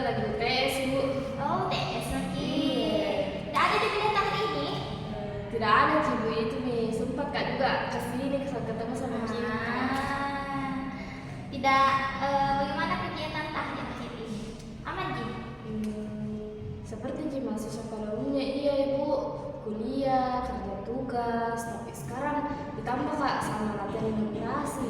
lagi UTS, Bu. Oh, TS lagi. Iya. Tidak ada di pilihan tahun ini. Tidak ada Ci, Bu, itu nih. Sempat Kak juga kesini ketemu sama Cinta. Tidak, bagaimana kegiatan tahun ini? Aman, Ji? Seperti Ci mahasiswa pada umumnya, iya Ibu. Kuliah, kerja tugas, tapi sekarang ditambah Kak sama latihan imigrasi.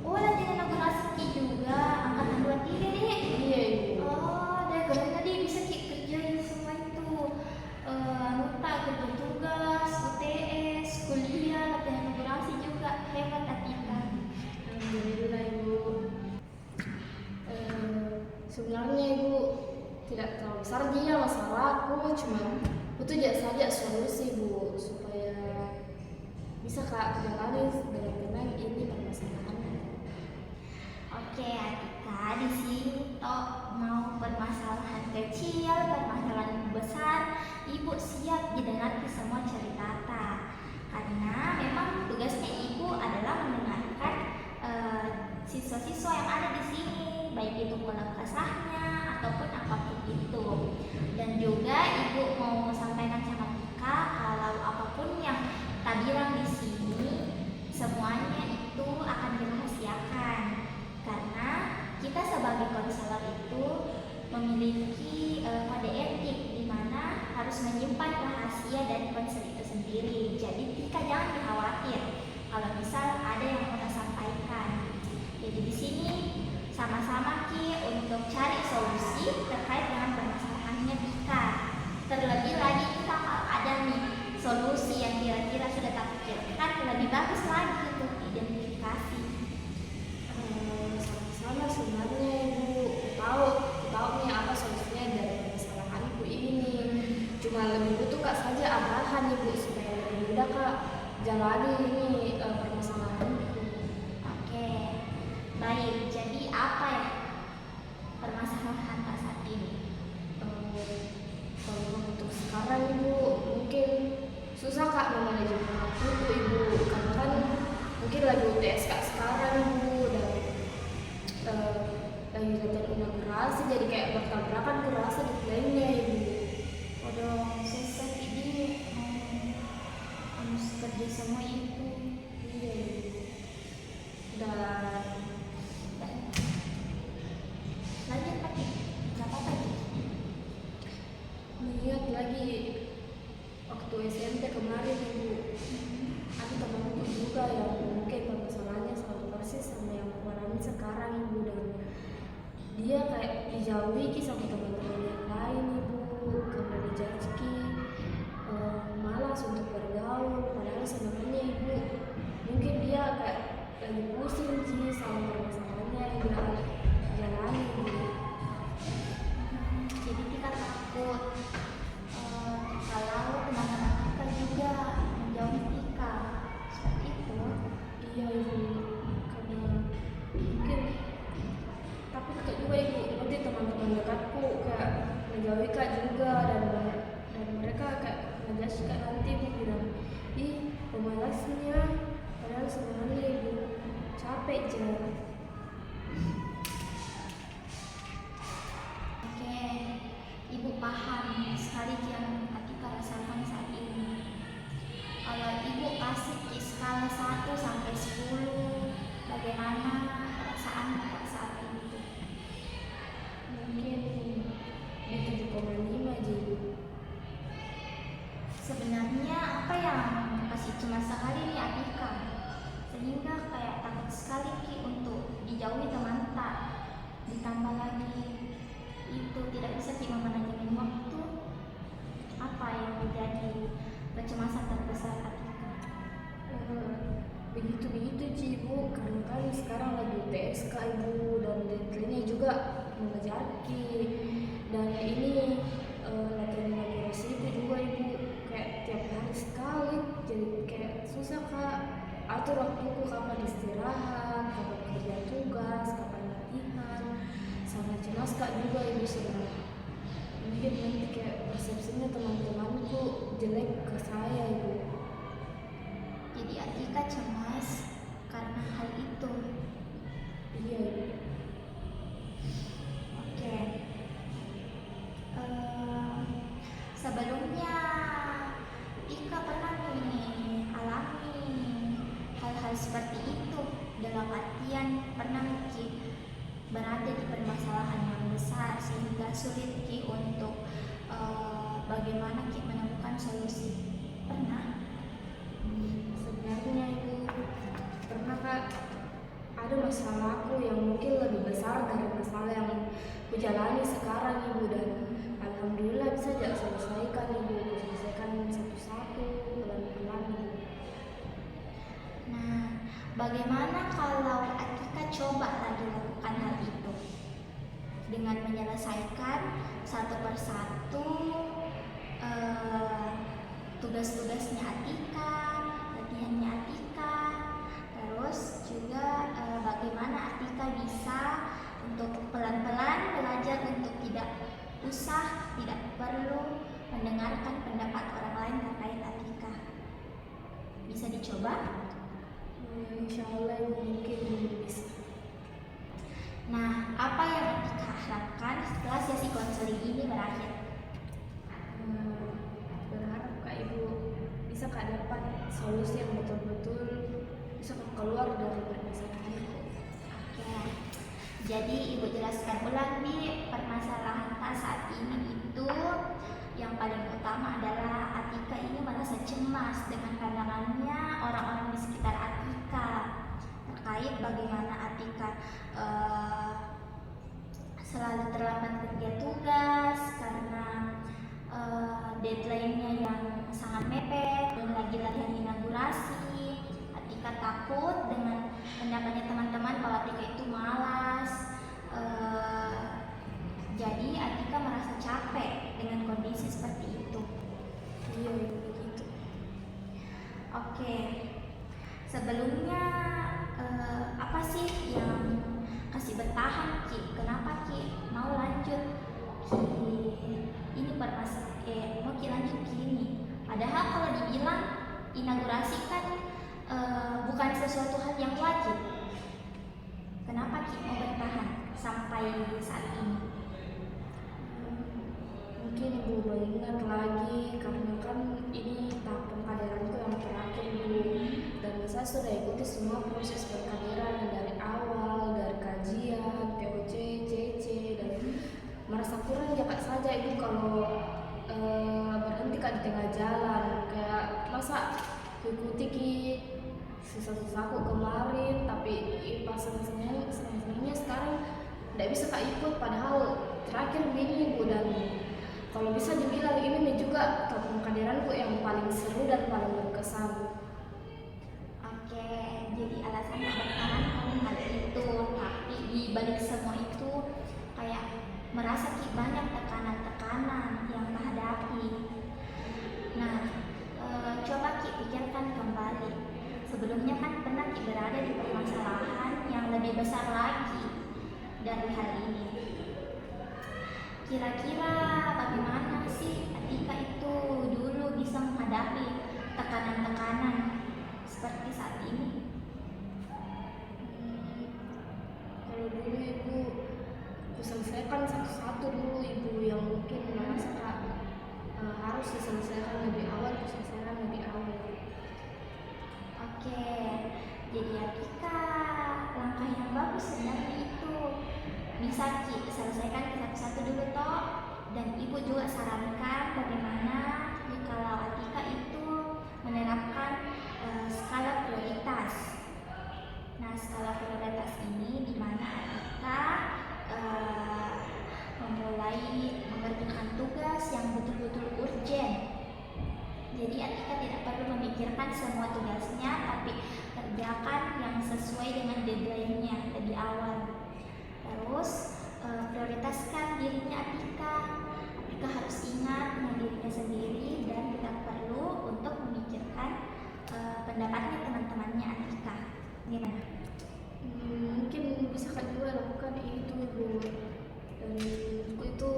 Oh, latihan inaugurasi Ki juga, angkatan 23 deh. Iya Ibu. Oh, dari keren tadi bisa Ki kerjain semua itu. Nota, kerja tugas, UTS, kuliah, latihan inaugurasi juga. Hebat Atika. Alhamdulillah Ibu. Sebenarnya Ibu tidak terlalu besar dia masalahku, cuma butuh saja solusi Bu supaya bisa Kak jalani dengan tenang ini permasalahannya. Oke, Atika, di sini toh mau permasalahan kecil, permasalahan besar, Ibu siap didengar semua cerita Ta. Karena memang tugasnya Ibu adalah mendengarkan siswa-siswa yang ada di sini, baik itu keluh kesahnya ataupun apapun itu. Dan juga Ibu mau sampaikan sama Tika kalau apapun yang tak bilang di sini semuanya itu akan dirahasiakan. Karena kita sebagai konselor itu memiliki kode etik di mana harus menyimpan rahasia dari konsel itu sendiri. Jadi Tika jangan khawatir kalau misal ada yang mau sampaikan. Jadi di sini sama-sama Ki untuk cari solusi terkait dengan permasalahannya Tika. Terlebih lagi kita kalau ada nih solusi yang kira-kira sudah tak pikirkan, lebih bagus lagi untuk identifikasi. Sama-sama sebenarnya Ibu tahu nih apa solusinya dari permasalahanku ini. Cuma lebih butuh Kak saja arahan Ibu supaya lebih mudah Kak jalani ini permasalahanku. Oke, baik. Jadi apa ya permasalahan Kak saat ini? Kalau untuk sekarang Ibu mungkin susah Kak memanajemen waktuku Ibu, karena kan mungkin lagi UTS Kak sekarang Ibu dan lagi latihan inaugurasi jadi kayak bertabrakan kerasa di plannya Ibu. Waduh, susah ini harus kerja semua itu. Iya Ibu. Dan Lanjut lagi, nggak apa-apa Ki. melihat lagi waktu SMP kemarin Ibu, ada temanku juga yang mungkin permasalahannya sama persis sama yang aku alami sekarang Ibu, dan dia kayak dijauhi Ki sama teman-teman yang lain Ibu karena dijudge malas untuk bergaul, padahal sebenarnya Ibu mungkin dia kayak lagi pusing Ki sama permasalahannya yang dia jalani Ibu. Jadi kita takut kalau teman-teman kita juga menjauhi Tika seperti itu. Iya Ibu, karena mungkin tapi Kak juga Ibu, nanti teman-teman dekatku kayak menjauhi Kak juga, dan mereka kayak ngejudge Kak nanti Ibu bilang, ih pemalasnya, padahal sebenarnya Ibu capek jalan. Oke, Ibu paham sekali yang Atika rasakan saat ini. Kalau Ibu kasih di skala 1 sampai 10, bagaimana perasaan Kakak saat ini? Mungkin di 7,5 aja Ibu. Sebenarnya apa yang kasih cuma sekali nih Atika, sehingga kayak takut sekali Ki untuk dijauhi teman tak, ditambah lagi itu tidak bisa Ki memanajemen waktu. Apa yang menjadi kecemasan terbesar Atika? Begitu Ci Ibu, karena kan sekarang lagi UTS Kak Ibu, dan deadline-nya juga mengejar Ki, dan ini latihan inaugurasi itu juga Ibu kayak tiap hari sekali, jadi kayak susah Kak atur waktuku kapan istirahat, kapan kerja tugas, kapan latihan, sama cemas Kak juga Ibu sebenarnya. Mungkin nanti kayak persepsinya teman-temanku jelek ke saya Ibu. Jadi Atika cemas karena hal itu. Iya Ibu. Oke, sulit Ki untuk bagaimana Ki menemukan solusi? Pernah? Sebenarnya Ibu pernah Kak, ada masalahku yang mungkin lebih besar dari masalah yang aku jalani sekarang Ibu, dan alhamdulillah bisa aja selesaikan Ibu, selesaikan satu-satu pelan-pelan Ibu. Nah, bagaimana kalau Atika coba lagi lakukan hal itu dengan menyelesaikan satu persatu tugas-tugasnya Atika, latihannya Atika, terus juga bagaimana Atika bisa untuk pelan-pelan belajar untuk tidak perlu mendengarkan pendapat orang lain terkait Atika. Bisa dicoba? Insya Allah Ibu mungkin bisa. Nah, apa yang Atika harapkan setelah sesi konseling ini berakhir? Berharap Kak Ibu bisa Kak dapat solusi yang betul-betul bisa keluar dari permasalahan itu. Oke, jadi Ibu jelaskan ulang di permasalahan saat ini itu yang paling utama adalah Atika ini merasa cemas dengan pandangannya orang-orang di sekitar Atika terkait bagaimana Atika selalu terlambat kerja tugas karena deadline-nya yang sangat mepet dan lagi latihan inaugurasi. Atika takut dengan pendapatnya teman-teman bahwa Atika itu malas. Jadi Atika merasa capek dengan kondisi seperti itu. Iya begitu. Oke, sebelumnya apa sih yang kasih bertahan Ki? Kenapa Ki mau lanjut Ki? Ini mau Ki lanjut Ki ini. Padahal kalau dibilang inaugurasi kan bukan sesuatu hal yang wajib. Kenapa Ki mau bertahan sampai saat ini? Mungkin Ibu mengingat lagi karena kan ini tahap pengkaderanku yang terakhir Ibu, dan saya sudah ikuti semua proses pengkaderan dari awal, dari kajian, POC, CC, dan merasa kurang ya Kak saja Ibu kalau berhenti Kak di tengah jalan. Kayak masa ikuti Ki susah-susahku kemarin, tapi pas senangnya sekarang tidak bisa Kak ikut, padahal terakhir begini Ibu. Dan kalau bisa dibilang ini juga tahap pengkaderanku yang paling seru dan paling berkesan. Oke, jadi alasan bertahan karena hal itu, tapi di balik semua itu kayak merasa Ki banyak tekanan-tekanan yang menghadapi. Nah, coba Ki pikirkan kembali. Sebelumnya kan pernah Ki berada di permasalahan yang lebih besar lagi dari hal ini. Kira-kira bagaimana sih Atika itu dulu bisa menghadapi tekanan-tekanan seperti saat ini? Kalau dulu Ibu, aku selesaikan satu-satu dulu Ibu, yang mungkin merasa Kak harus diselesaikan lebih awal, diselesaikan lebih awal. Oke, jadi Atika langkah yang bagus sebenarnya itu bisa Ki selesaikan satu-satu dulu toh, dan Ibu juga sarankan bagaimana kalau Atika itu menerapkan skala prioritas. Nah, skala prioritas ini di mana Atika memulai mengerjakan tugas yang betul-betul urgent. Jadi Atika tidak perlu memikirkan semua tugasnya, tapi kerjakan yang sesuai dengan deadline-nya lebih awal. Terus prioritaskan dirinya Atika. Atika harus ingat dengan dirinya sendiri dan tidak perlu untuk memikirkan pendapatnya teman-temannya Atika. Gimana? Mungkin bisa Kak juga lakukan itu Ibu, dan menurutku itu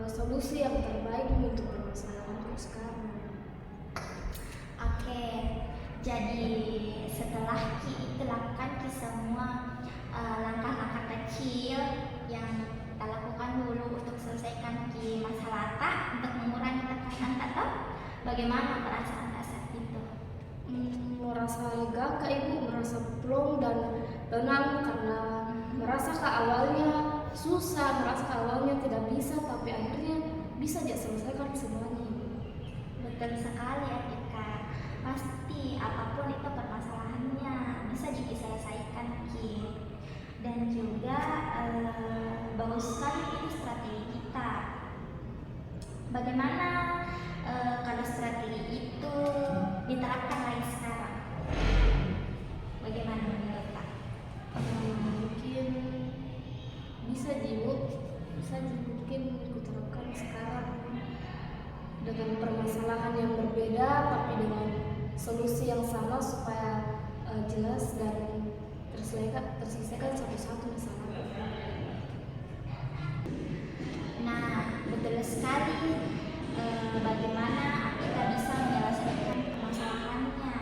solusi yang terbaik untuk permasalahanku sekarang. Oke, jadi setelah Ki itu lakukan Ki semua langkah-langkah kecil yang kita lakukan dulu untuk selesaikan Ki masalah tak untuk mengurangi tekanan, atau bagaimana perasaan saat itu? Merasa lega Kak Ibu, merasa plong dan tenang karena merasa Kak awalnya susah, merasa awalnya tidak bisa, tapi akhirnya bisa aja selesaikan semuanya. Betul sekali Atika. Pasti apapun itu permasalahannya bisa diselesaikan Ki. Dan juga bagus sekali ini strategi kita. Bagaimana kalau strategi itu diterapkan lagi sekarang? Bagaimana menurut Kak? Mungkin bisa mungkin diterapkan sekarang dengan permasalahan yang berbeda tapi dengan solusi yang sama supaya jelas dan terselesaikan satu-satu masalah. Nah, betul sekali. Bagaimana kita bisa menyelesaikan permasalahannya?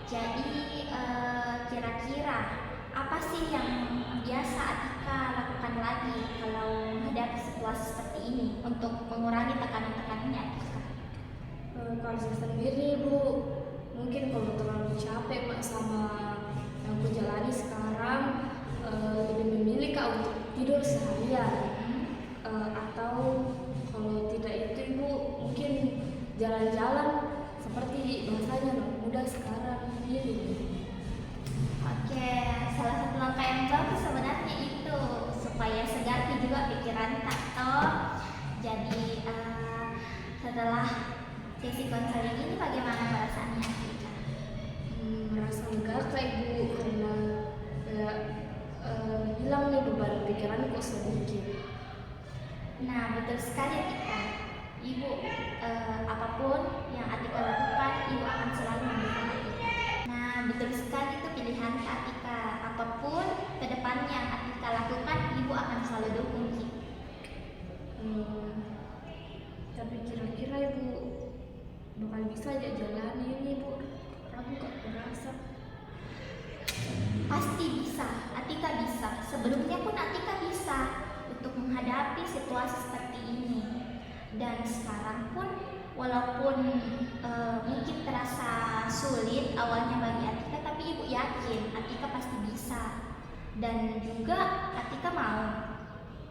Jadi kira-kira apa sih yang biasa Atika lakukan lagi kalau menghadapi situasi seperti ini untuk mengurangi tekanan-tekanannya Atika? Kalau saya sendiri Bu, mungkin kalau terlalu capek Pak sama yang aku jalani sekarang, lebih memilih Kak untuk tidur seharian. Atau kalau tidak itu Ibu mungkin jalan-jalan seperti bahasanya mudah sekarang pilih. Oke, salah satu langkah yang bagus sebenarnya itu supaya segar juga pikiran tak toh. Jadi setelah sesi konseling ini bagaimana perasaannya Atika? Merasa lega Kak Ibu karena hilang nih beban pikiranku sedikit. Nah, betul sekali Atika. Ibu, apapun yang Atika lakukan, Ibu akan selalu mendukung Atika. Nah, betul sekali itu pilihan Atika. Apapun kedepannya yang Atika lakukan, Ibu akan selalu dukung Ki. Tapi kira-kira Ibu bakal bisa aja jalani ini Bu? Aku kok merasa Pasti bisa, Atika bisa. Sebelumnya pun Atika bisa untuk menghadapi situasi seperti ini. Dan sekarang pun walaupun mungkin terasa sulit awalnya bagi Atika, tapi Ibu yakin Atika pasti bisa. Dan juga Atika mau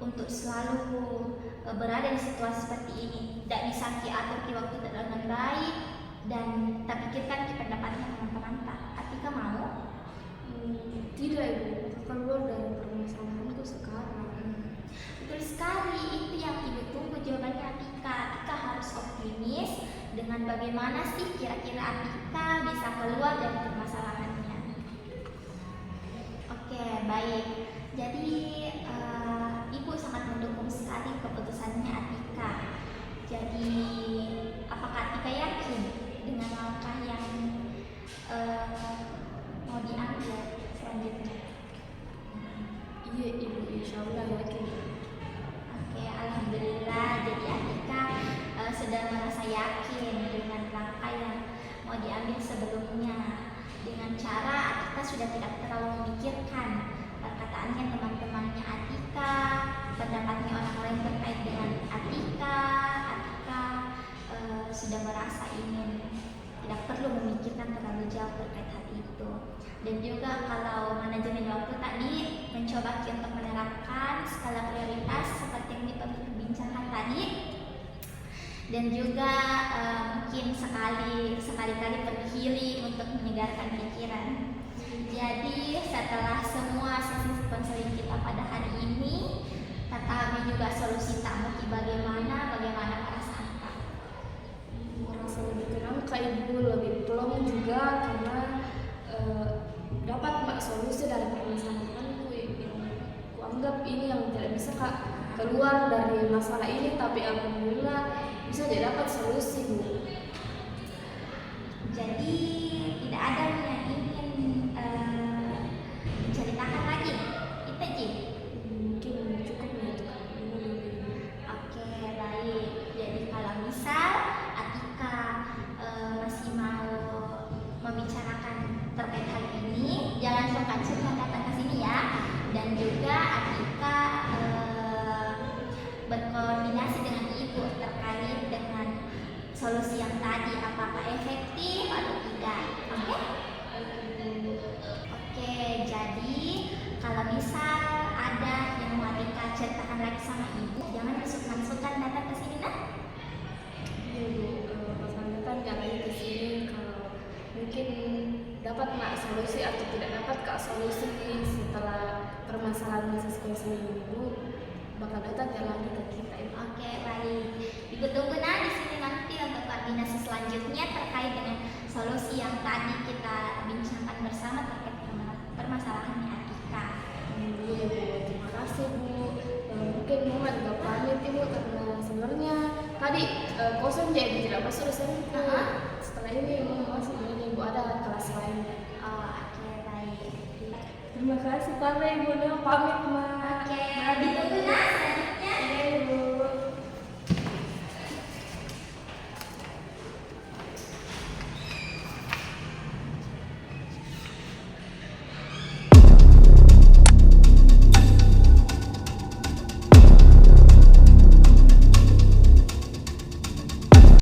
untuk selalu berada di situasi seperti ini. Tidak bisa diatur di waktu dengan baik dan tak pikirkan di pendapatnya teman-teman tak. Atika mau? Tidak Ibu, keluar dari permasalahanku sekarang. Betul sekali, itu yang Ibu tunggu jawabannya Atika. Atika harus optimis dengan bagaimana sih kira-kira Atika bisa keluar dari permasalahannya. Oke, baik. Jadi Ibu sangat mendukung sekali keputusannya Atika. Jadi apakah Atika yakin dengan langkah yang mau diambil selanjutnya? Iya Ibu, insya Allah yakin. Oke, alhamdulillah. Jadi Atika sudah merasa yakin dengan langkah yang mau diambil sebelumnya. Dengan cara Atika sudah tidak terlalu memikirkan perkataannya teman-temannya Atika, pendapatnya orang lain terkait dengan Atika. Atika sudah merasa ingin tidak perlu memikirkan terlalu jauh terkait hal itu. Dan juga kalau manajemen waktu tadi mencoba untuk menerapkan skala prioritas seperti yang diperbincangkan tadi, dan juga mungkin sekali-kali pergi healing untuk menyegarkan pikiran. Jadi setelah semua sesi konseling kita pada hari ini, kami juga solusi tak mungkin bagaimana perasaan Kak? Merasa lebih tenang Kak Ibu, lebih plong juga karena dapat Mbak solusi dari permasalahanku yang kuanggap ini yang tidak bisa Kak keluar dari masalah ini, tapi alhamdulillah bisa jadi dapat solusi Bu. Jadi tidak ada yang ingin menceritakan lagi, itu Ji. Mungkin cukup ya Kak. Oke, baik. Jadi kalau misal Atika masih mau membicarakan terkait hal ini, jangan sungkan-sungkan datang ke sini ya. Dan juga Atika berkoordinasi dengan Ibu terkait dengan solusi yang tadi, apakah efektif atau tidak. Oke? Oke, baik. Ibu tunggu di sini nanti untuk koordinasi selanjutnya terkait dengan solusi yang tadi kita bincangkan bersama terkait permasalahannya Atika. Iya Bu, terima kasih Bu. Mungkin Mama juga pamit ya Bu, karena sebenarnya tadi kosong jadi tidak masuk dosen Bu. Setelah ini Mama masuk ini Bu, ada kelas lain. Oh, oke, baik. Terima kasih Pak Ibu, pamit Bu.